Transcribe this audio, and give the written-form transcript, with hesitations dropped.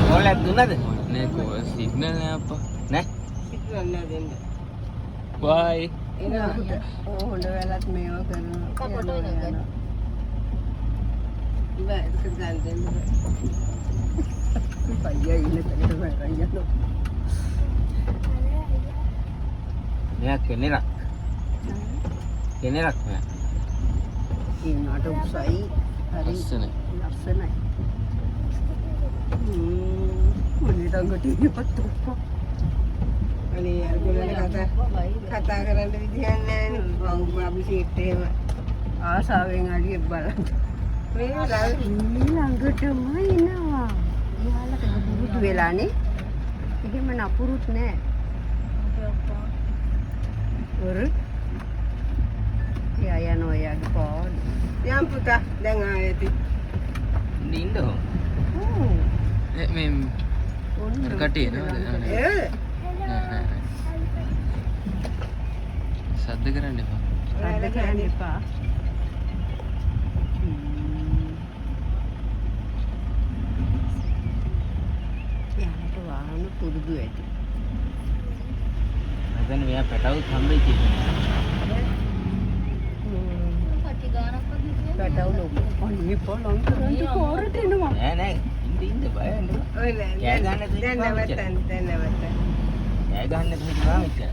කොල්ලක් දුන්නද? නෑ සිග්නල් නෑ අප්පා. නෑ. සිග්නල් නෑ දෙන්න. බයි. හොඳ වෙලත් මේව කරනවා. ඉතින් ඒක ගන්න දෙන්න. පයියා ඉන්න තැනට වැරයි යනවා. මෙයා කෙනෙක්. කෙනෙක් මෙයා. ඒනට උසයි හරි ලස්සනයි. ලස්සනයි. මොනේ ළඟට ඉපත් උප්පා. අනේ අරගෙන කතා කරන්න විදියක් නැහැ නේ. වව් අභිෂේක්ට එහෙම ආසාවෙන් අඩියක් බලන්න. මේ ළඟටම එනවා. යාලට පුරුදු වෙලානේ. එහෙම නපුරුත් නෑ. Ya no ya depan. Yang putar dengan itu. ඉන්න ඕ. මේ කටේ නේද? Eh. සද්ද කරන්න එපා. Ada kan depan. Ya itu wahana පුරුදු ඇති. මම මෙයා පැටවුත් හම්බෙච්ච එක. Kata ulung. Oh, ini polong turun tu korat ini mah. නෑ නෑ ඉන්න බය වෙන්න. Oh, dan nawatan. කෑ ගන්න දෙන්න මෙච්චර.